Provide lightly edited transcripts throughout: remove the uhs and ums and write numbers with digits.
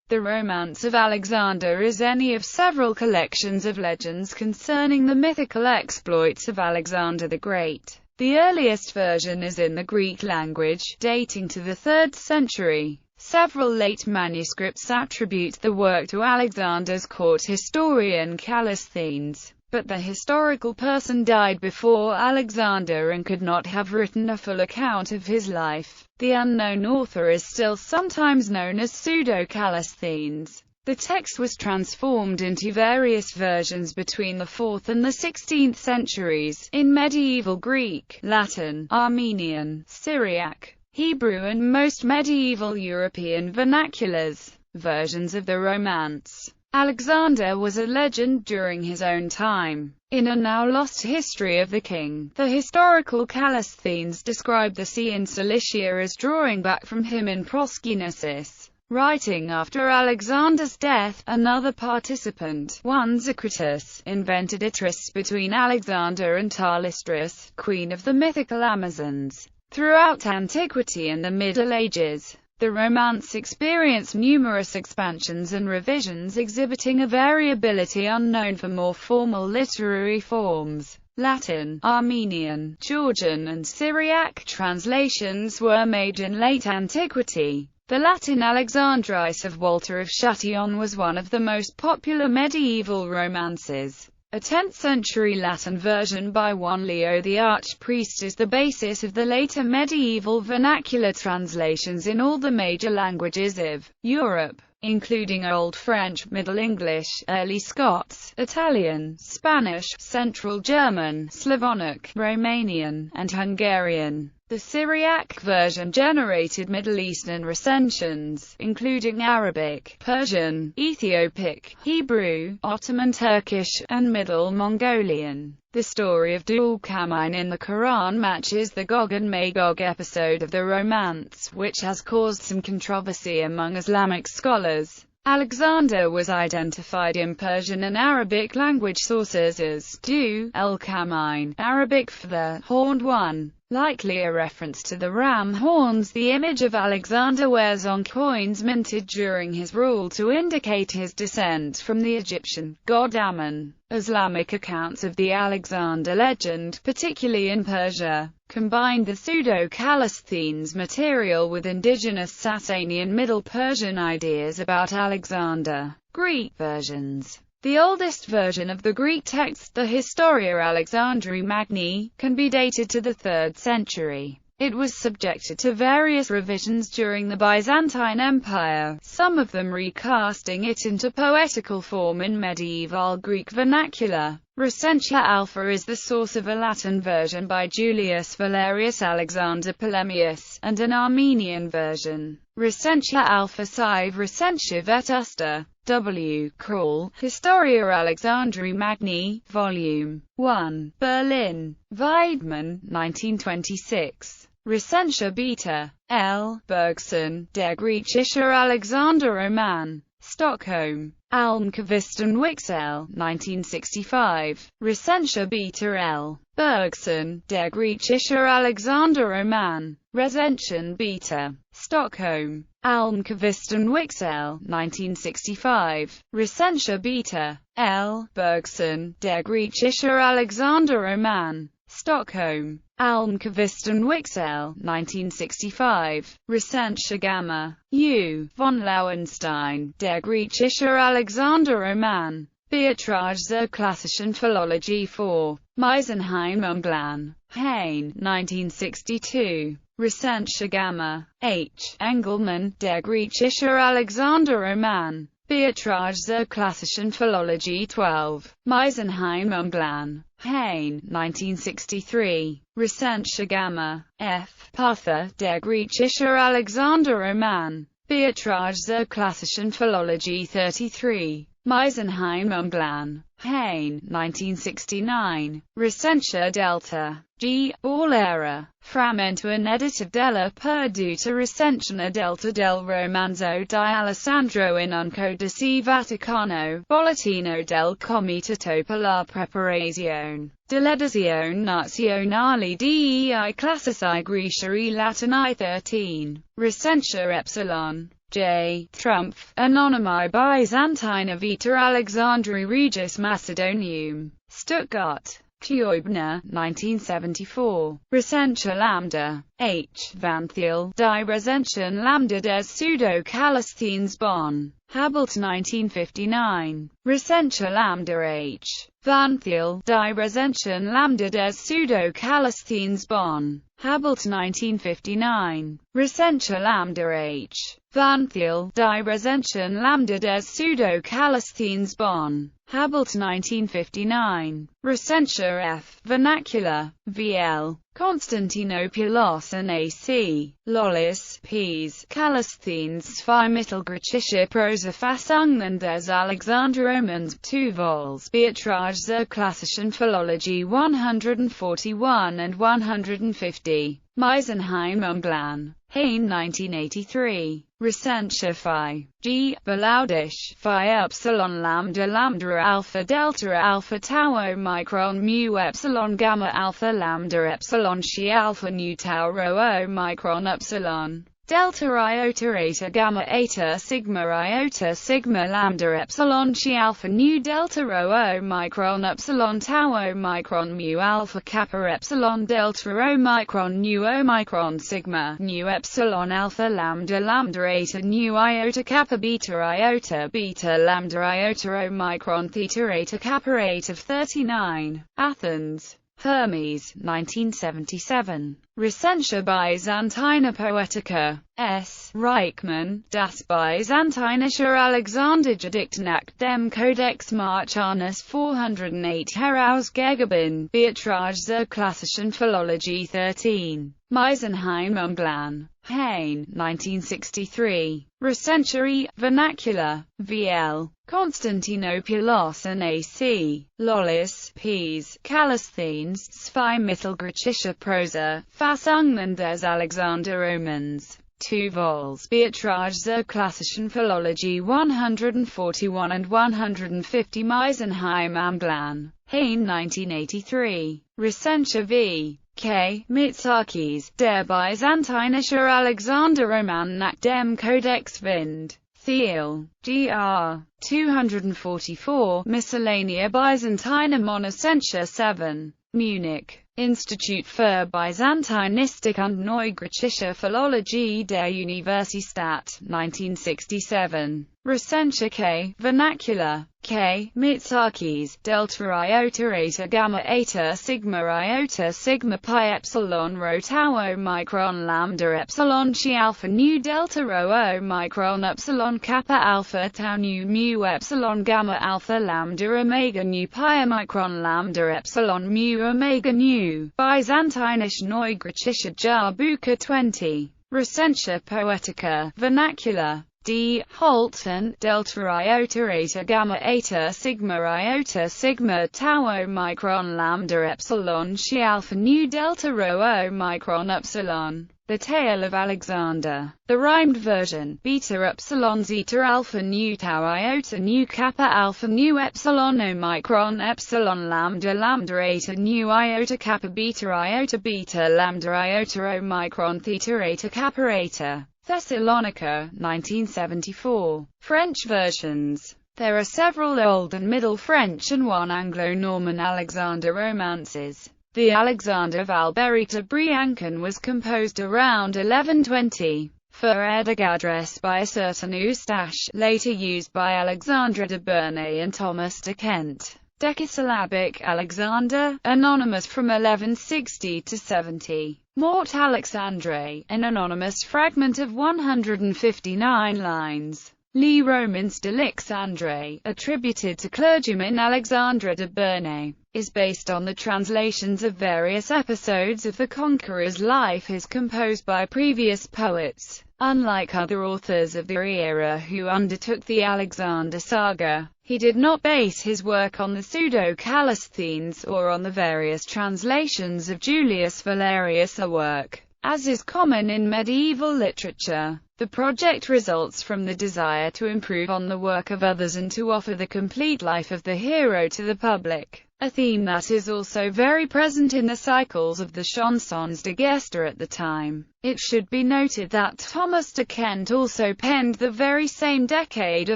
The Romance of Alexander is any of several collections of legends concerning the mythical exploits of Alexander the Great. The earliest version is in the Greek language, dating to the 3rd century. Several late manuscripts attribute the work to Alexander's court historian Callisthenes, but the historical person died before Alexander and could not have written a full account of his life. The unknown author is still sometimes known as Pseudo-Callisthenes. The text was transformed into various versions between the 4th and the 16th centuries, in medieval Greek, Latin, Armenian, Syriac, Hebrew and most medieval European vernaculars. Versions of the Romance. Alexander was a legend during his own time. In a now-lost history of the king, the historical Callisthenes described the sea in Cilicia as drawing back from him in Proskynesis. Writing after Alexander's death, another participant, one Zacritus, invented a tryst between Alexander and Thalestris, queen of the mythical Amazons. Throughout antiquity and the Middle Ages, the Romance experienced numerous expansions and revisions exhibiting a variability unknown for more formal literary forms. Latin, Armenian, Georgian and Syriac translations were made in late antiquity. The Latin Alexandrice of Walter of Chatillon was one of the most popular medieval romances. A 10th-century Latin version by one Leo the Archpriest is the basis of the later medieval vernacular translations in all the major languages of Europe, including Old French, Middle English, Early Scots, Italian, Spanish, Central German, Slavonic, Romanian, and Hungarian. The Syriac version generated Middle Eastern recensions, including Arabic, Persian, Ethiopic, Hebrew, Ottoman Turkish, and Middle Mongolian. The story of Dul-Kamine in the Quran matches the Gog and Magog episode of the Romance, which has caused some controversy among Islamic scholars. Alexander was identified in Persian and Arabic language sources as Du-el-Kamine, Arabic for the horned one, likely a reference to the ram horns the image of Alexander wears on coins minted during his rule to indicate his descent from the Egyptian god Ammon. Islamic accounts of the Alexander legend, particularly in Persia, combined the Pseudo-Callisthenes material with indigenous Sasanian Middle Persian ideas about Alexander. Greek versions. The oldest version of the Greek text, the Historia Alexandri Magni, can be dated to the 3rd century. It was subjected to various revisions during the Byzantine Empire, some of them recasting it into poetical form in medieval Greek vernacular. Recensia Alpha is the source of a Latin version by Julius Valerius Alexander Polemius, and an Armenian version. Recensia Alpha Sive Recensia Vetusta. W. Krall, Historia Alexandri Magni, Volume 1, Berlin, Weidmann, 1926. Recensia Beta. L. Bergson, Der Griechische Alexander Roman, Stockholm, Almqvist & Wicksell, 1965. Recensia Beta L. Bergson, Der Griechische Alexander Roman, Recension Beta, Stockholm, Almqvist & Wicksell, 1965. Recensia Beta. L. Bergson, Der Griechische Alexander Roman, Stockholm, Almqvist & Wicksell, 1965. Recensia Gamma. U. von Lauenstein, Der Griechische Alexander Roman, Betrage zur klassischen Philologie 4. Meisenheim Umblan. Hain, 1962. Recensia Gamma. H. Engelmann, Der Griechische Alexander Roman, Betrage zur klassischen Philologie 12. Meisenheim Umblan. Hain, 1963. Recensia Gamma. F. Parther, Der Griechische Alexander Roman, Betrage zur klassischen Philologie 33. Meisenheim Umblan. Hain, 1969. Recensia Delta. G. All era. Frammento inedito della perduta recensione delta del romanzo di Alessandro in un codice Vaticano, Bollettino del Comitato per la Preparazione dell'edizione nazionale dei classici greci latini 13. Recensia Epsilon. J. Trumpf, Anonymi Byzantina Vita Alexandri Regis Macedonium, Stuttgart. Kleubner, 1974. Recensia Lambda. H. Van Thiel, Die Recension Lambda des Pseudo-Callisthenes Bonn. Habelt 1959. Recensia Lambda H. Van Thiel, Die Recension Lambda des Pseudo-Callisthenes Bonn. Habelt 1959. Recensia Lambda H. Van Thiel, Die Recension Lambda des Pseudo-Callisthenes Bonn. Habelt 1959. Recensia F. Vernacular. VL. Konstantinopoulos and AC. Lollis, Ps. Callisthenes Zwei Mittelgriechische Prosa-Fassungen des Alexander-Romans, 2 vols. Betrage zur klassischen Philologie 141 and 150. Meisenheim Umblan. Hain 1983. Recensia Phi. G. Belaudish. Phi Epsilon Lambda Lambda Alpha Delta Alpha Tau Omicron Mu Epsilon Gamma Alpha Lambda Epsilon Xi Alpha Nu Tau Rho Omicron Epsilon Delta Iota Eta Gamma Eta Sigma Iota Sigma Lambda Epsilon Xi Alpha Nu Delta Rho Omicron Epsilon Tau Omicron Mu Alpha Kappa Epsilon Delta Omicron Nu Omicron Sigma Nu Epsilon Alpha Lambda Lambda Eta Nu Iota Kappa Beta Iota Beta Lambda Iota Omicron Theta Eta Kappa 8 of 39. Athens. Hermes, 1977. Recensia Byzantina Poetica. S. Reichmann, Das Byzantinische Alexandergedicht nach dem Codex Marcianus 408 herausgegeben, Betrage zur klassischen Philologie 13. Meisenheim Umblan. Hain, 1963. Recensia E. Vernacular. VL. Konstantinopoulos and AC. Lollis, Ps. Callisthenes Zwei Mittelgriechische Prosa, Fassungen des Alexander-Romans, 2 vols. Betrage zur klassischen Philologie 141 and 150. Meisenheim Umblan. Hain 1983. Recensia V. K. Mitsakis, Der Byzantinische Alexander-Roman nach dem Codex Vind. Thiel. Gr. 244. Miscellanea Byzantina Monocensia 7. Munich. Institut für Byzantinistik und Neugriechische Philologie der Universität, 1967. Recensia K. Vernacular. K. Mitsakis, Delta Iota Eta Gamma Eta Sigma Iota Sigma Pi Epsilon Rho Tau Omicron Lambda Epsilon Xi Alpha Nu Delta Rho Omicron Epsilon Kappa Alpha Tau Nu Mu Epsilon Gamma Alpha Lambda Omega Nu Pi Omicron Lambda Epsilon Mu Omega Nu. Byzantinische Neugriechische Jahrbucher 20. Recensia Poetica. Vernacular. D. Holton, Delta Iota Eta Gamma Eta Sigma Iota Sigma Tau Omicron Lambda Epsilon Xi Alpha Nu Delta Rho Omicron Epsilon. The Tale of Alexander. The rhymed version. Beta Epsilon Zeta Alpha Nu Tau Iota Nu Kappa Alpha Nu Epsilon Omicron Epsilon Lambda Lambda Eta Nu Iota Kappa Beta Iota Beta Lambda Iota Omicron Theta Eta Kappa Eta. Thessalonica, 1974. French versions. There are several Old and Middle French and one Anglo-Norman Alexander romances. The Alexander Valberry-Briançon was composed around 1120. For Edda-address by a certain Eustache, later used by Alexandre de Bernay and Thomas de Kent. Decasyllabic Alexander, anonymous from 1160 to 70. Mort Alexandre, an anonymous fragment of 159 lines. Les Romans d'Alexandre, attributed to clergyman Alexandre de Bernay, is based on the translations of various episodes of the conqueror's life as composed by previous poets. Unlike other authors of the era who undertook the Alexander saga, he did not base his work on the Pseudo-Callisthenes or on the various translations of Julius Valerius' work, as is common in medieval literature. The project results from the desire to improve on the work of others and to offer the complete life of the hero to the public. a theme that is also very present in the cycles of the chansons de gesta at the time. It should be noted that Thomas de Kent also penned the very same decade a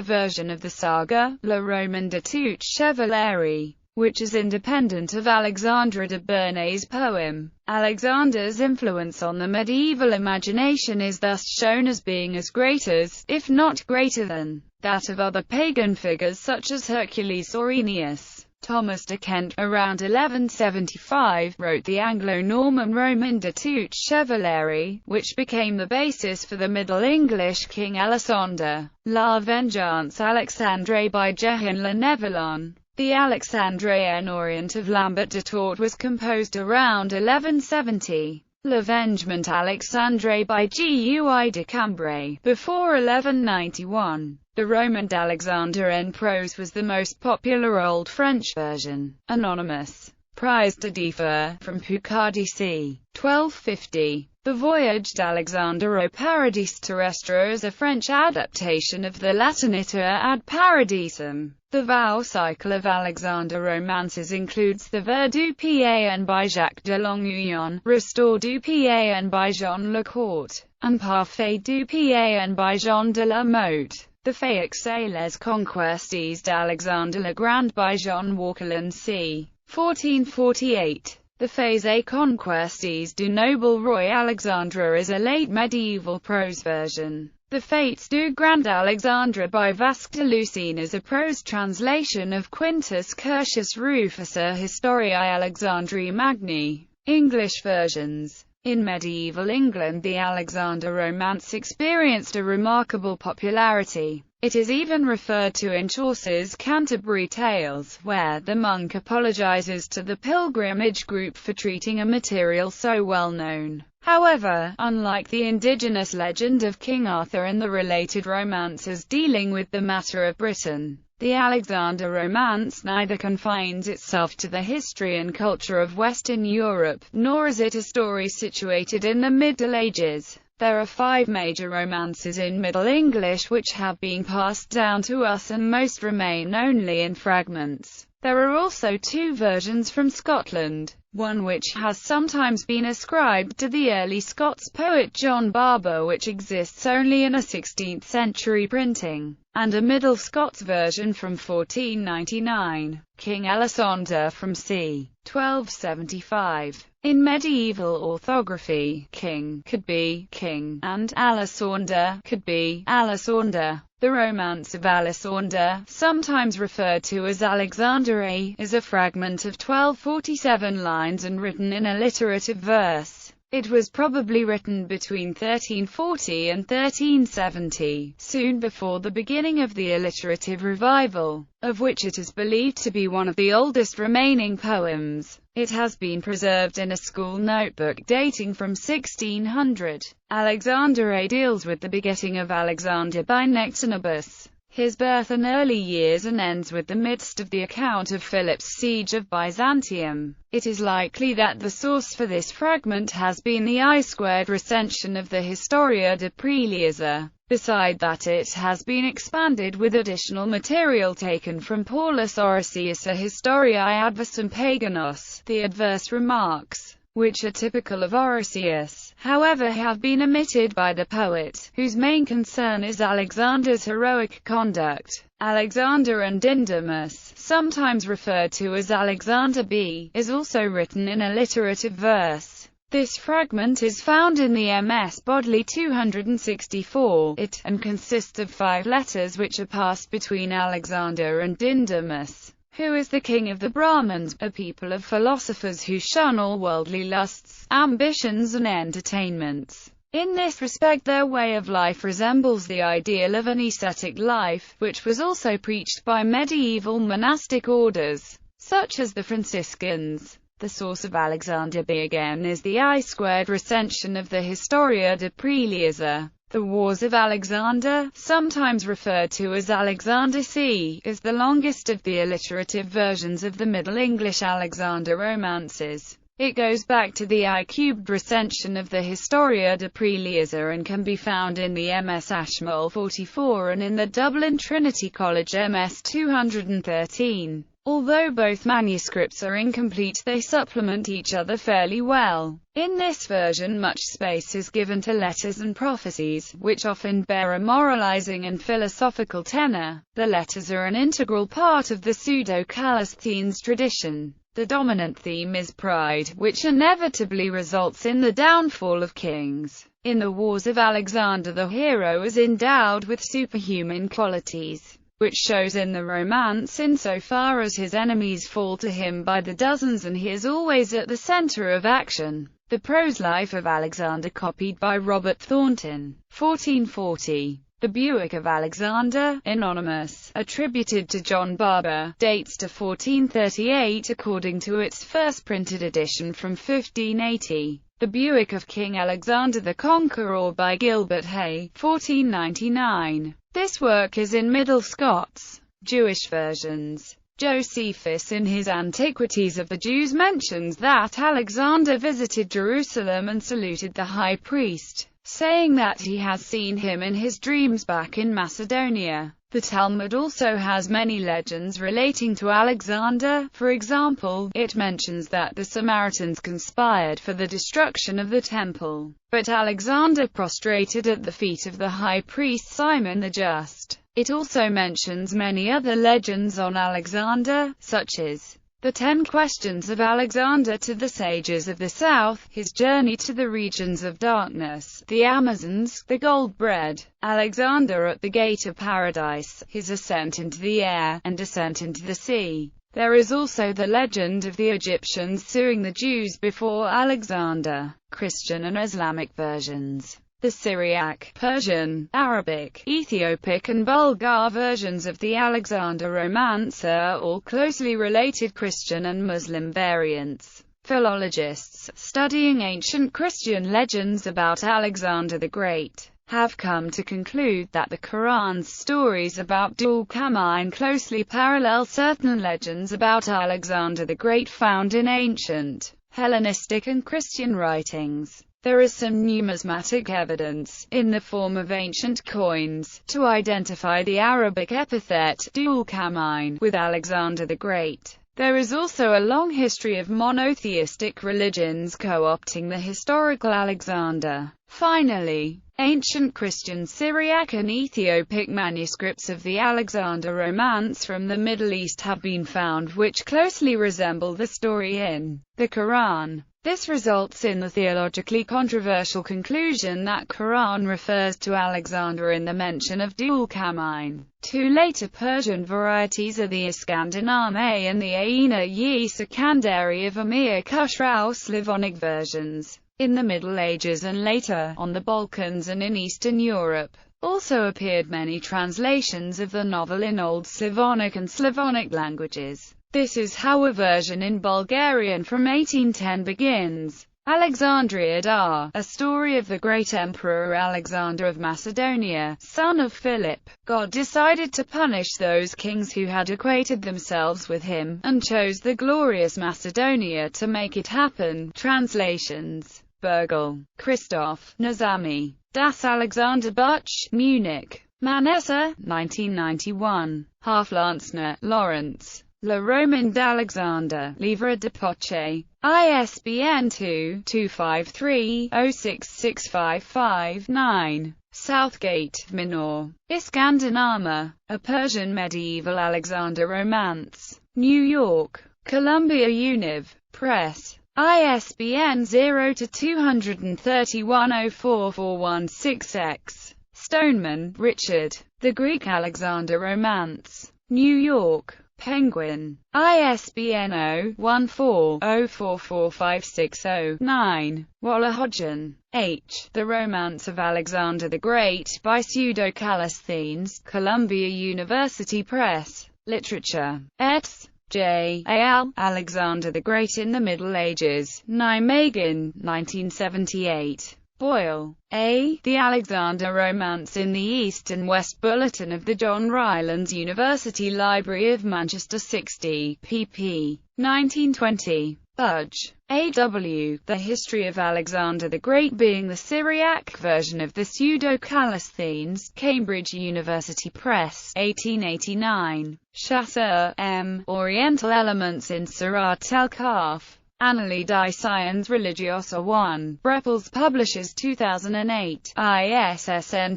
version of the saga, Le Roman de toute chevalerie, which is independent of Alexandre de Bernay's poem. Alexander's influence on the medieval imagination is thus shown as being as great as, if not greater than, that of other pagan figures such as Hercules or Aeneas. Thomas de Kent, around 1175, wrote the Anglo-Norman Roman de toute chevalerie, which became the basis for the Middle English King Alexander. La Vengeance Alexandre by Jehan Le Nevelon. The Alexandrian Orient of Lambert de Tort was composed around 1170. L'Avengement Alexandre by Gui de Cambrai, before 1191. The Roman d'Alexander en prose was the most popular Old French version. Anonymous. Prise de Differ, from Picardy c. 1250. The Voyage d'Alexandre au Paradis Terrestre is a French adaptation of the Latin Iter ad Paradisum. The Vow cycle of Alexander romances includes the Vers du Païen by Jacques de Longuyon, Restore du Païen by Jean Lecourt, and Parfait du Païen by Jean de la Motte. The Feix et les Conquestes d'Alexandre le Grand by Jean Walkerland c. 1448. The Feix et Conquestes du Noble Roi Alexandre is a late medieval prose version. The Fates du Grand Alexandre by Vasque de Lucene is a prose translation of Quintus Curtius Rufus' Historiae Alexandri Magni. English versions. In medieval England, the Alexander romance experienced a remarkable popularity. It is even referred to in Chaucer's Canterbury Tales, where the monk apologizes to the pilgrimage group for treating a material so well known. However, unlike the indigenous legend of King Arthur and the related romances dealing with the matter of Britain, the Alexander romance neither confines itself to the history and culture of Western Europe, nor is it a story situated in the Middle Ages. There are 5 major romances in Middle English which have been passed down to us and most remain only in fragments. There are also 2 versions from Scotland, one which has sometimes been ascribed to the early Scots poet John Barbour, which exists only in a 16th century printing, and a Middle Scots version from 1499, King Alexander from c. 1275. In medieval orthography, king could be king, and Alexander could be Alexander. The Romance of Alexander, sometimes referred to as Alexandre, is a fragment of 1247 lines and written in alliterative verse. It was probably written between 1340 and 1370, soon before the beginning of the alliterative revival, of which it is believed to be one of the oldest remaining poems. It has been preserved in a school notebook dating from 1600. Alexandre deals with the begetting of Alexander by Nectanebus, his birth and early years, and ends with the midst of the account of Philip's siege of Byzantium. It is likely that the source for this fragment has been the I² recension of the Historia de Prelieser. Beside that, it has been expanded with additional material taken from Paulus Orosius' Historiae Adversum Paganos. The adverse remarks, which are typical of Orosius, however, have been omitted by the poet, whose main concern is Alexander's heroic conduct. Alexander and Dindamus, sometimes referred to as Alexander B, is also written in alliterative verse. This fragment is found in the MS Bodley 264, and consists of 5 letters which are passed between Alexander and Dindamus, who is the king of the Brahmins, a people of philosophers who shun all worldly lusts, ambitions and entertainments. In this respect, their way of life resembles the ideal of an ascetic life, which was also preached by medieval monastic orders, such as the Franciscans. The source of Alexander B again is the I² recension of the Historia de Prelieser. The Wars of Alexander, sometimes referred to as Alexander C, is the longest of the alliterative versions of the Middle English Alexander romances. It goes back to the I³ recension of the Historia de Prelieser and can be found in the MS Ashmole 44 and in the Dublin Trinity College MS 213. Although both manuscripts are incomplete, they supplement each other fairly well. In this version, much space is given to letters and prophecies, which often bear a moralizing and philosophical tenor. The letters are an integral part of the Pseudo-Callisthenes tradition. The dominant theme is pride, which inevitably results in the downfall of kings. In the Wars of Alexander, the hero is endowed with superhuman qualities, which shows in the romance insofar as his enemies fall to him by the dozens and he is always at the center of action. The prose life of Alexander, copied by Robert Thornton, 1440. The Buick of Alexander, anonymous, attributed to John Barber, dates to 1438 according to its first printed edition from 1580. The Buick of King Alexander the Conqueror by Gilbert Hay, 1499. This work is in Middle Scots. Jewish versions. Josephus in his Antiquities of the Jews mentions that Alexander visited Jerusalem and saluted the high priest, saying that he has seen him in his dreams back in Macedonia. The Talmud also has many legends relating to Alexander. For example, it mentions that the Samaritans conspired for the destruction of the temple, but Alexander prostrated at the feet of the high priest Simon the Just. It also mentions many other legends on Alexander, such as the 10 Questions of Alexander to the Sages of the South, his journey to the regions of darkness, the Amazons, the gold bread, Alexander at the gate of paradise, his ascent into the air, and descent into the sea. There is also the legend of the Egyptians suing the Jews before Alexander. Christian and Islamic versions. The Syriac, Persian, Arabic, Ethiopic and Bulgar versions of the Alexander romance are all closely related Christian and Muslim variants. Philologists, studying ancient Christian legends about Alexander the Great, have come to conclude that the Quran's stories about Dul-Qamine closely parallel certain legends about Alexander the Great found in ancient, Hellenistic and Christian writings. There is some numismatic evidence, in the form of ancient coins, to identify the Arabic epithet Dul-Qamine with Alexander the Great. There is also a long history of monotheistic religions co-opting the historical Alexander. Finally, ancient Christian Syriac and Ethiopic manuscripts of the Alexander romance from the Middle East have been found which closely resemble the story in the Quran. This results in the theologically controversial conclusion that Quran refers to Alexander in the mention of Dul-Qamine. Two later Persian varieties are the Iskandar-name and the Aina-yi Secondary of Amir Khusrau Slavonic versions. In the Middle Ages and later, on the Balkans and in Eastern Europe, also appeared many translations of the novel in Old Slavonic and Slavonic languages. This is how a version in Bulgarian from 1810 begins. Alexandriad, a story of the great Emperor Alexander of Macedonia, son of Philip. God decided to punish those kings who had equated themselves with him, and chose the glorious Macedonia to make it happen. Translations. Bergel, Christoph, Nazami, Das Alexander Buch, Munich, Manessa, 1991. Haflansner, Lawrence. Le Roman d'Alexander, Livre de Poche, ISBN 2-253-06655-9. Southgate, Minor. Iskandar-name, a Persian medieval Alexander romance. New York, Columbia Univ. Press. ISBN 0-231-04416-X. Stoneman, Richard. The Greek Alexander Romance. New York. Penguin. ISBN 0-14-044560-9. Waller-Hodgson, H. The Romance of Alexander the Great by Pseudo-Callisthenes, Columbia University Press. Literature. eds. J. A.L. Alexander the Great in the Middle Ages. Nijmegen, 1978. Boyle, A. The Alexander Romance in the East and West Bulletin of the John Rylands University Library of Manchester 60, pp. 1920. Budge, A.W., The History of Alexander the Great being the Syriac version of the Pseudo-Callisthenes, Cambridge University Press, 1889. Chasseur, M., Oriental Elements in Surat el-Kaf. Annali di Scienze Religiosa 1, Brepols Publishers 2008, ISSN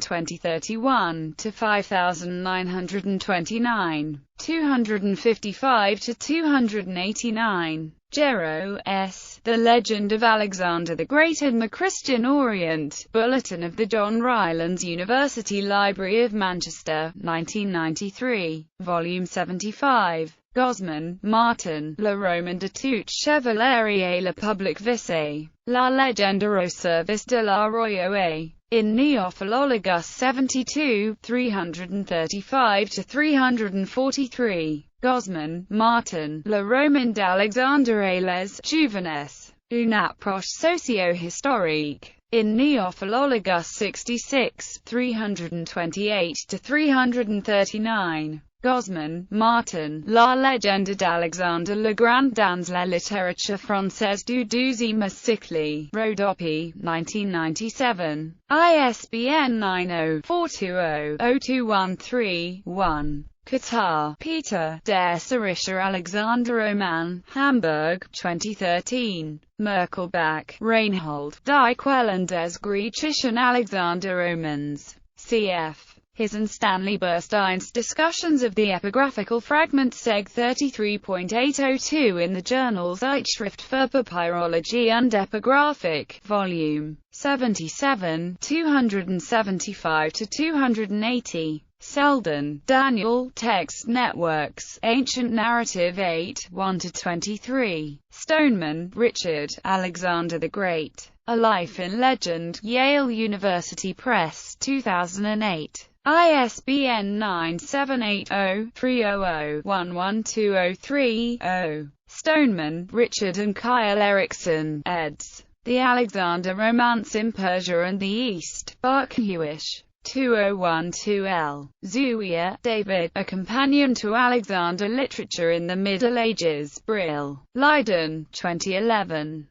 2031-5929, 255-289. Gero, S., The Legend of Alexander the Great in the Christian Orient, Bulletin of the John Rylands University Library of Manchester, 1993, Volume 75. Gosman, Martin, Le Roman de toute chevalerie et la publique vissée, La légende au service de la royauté. In Neophilologus 72, 335-343. Gosman, Martin, Le Roman d'Alexandre et les Juvenes, une approche socio-historique. In Neophilologus 66, 328-339. Gosman, Martin, La légende d'Alexandre le Grand dans la littérature française du XIIe siècle, Rodopy, 1997. ISBN 90-420-0213-1. Qatar, Peter, Der syrische Alexander-Roman, Hamburg, 2013. Merkelbach, Reinhold, Die Quellen des griechischen Alexander-Romans. Cf. His and Stanley Burstein's discussions of the epigraphical fragment Seg 33.802 in the journal Zeitschrift für Papyrologie und Epigraphik, Volume 77, 275-280. Selden, Daniel, Text Networks, Ancient Narrative 8, 1-23. Stoneman, Richard, Alexander the Great, A Life in Legend, Yale University Press, 2008. ISBN 978-0-300-11203-0. Stoneman, Richard and Kyle Erickson, eds. The Alexander Romance in Persia and the East, Buckhewish. 2012L. Zuier, David, A Companion to Alexander Literature in the Middle Ages, Brill, Leiden, 2011.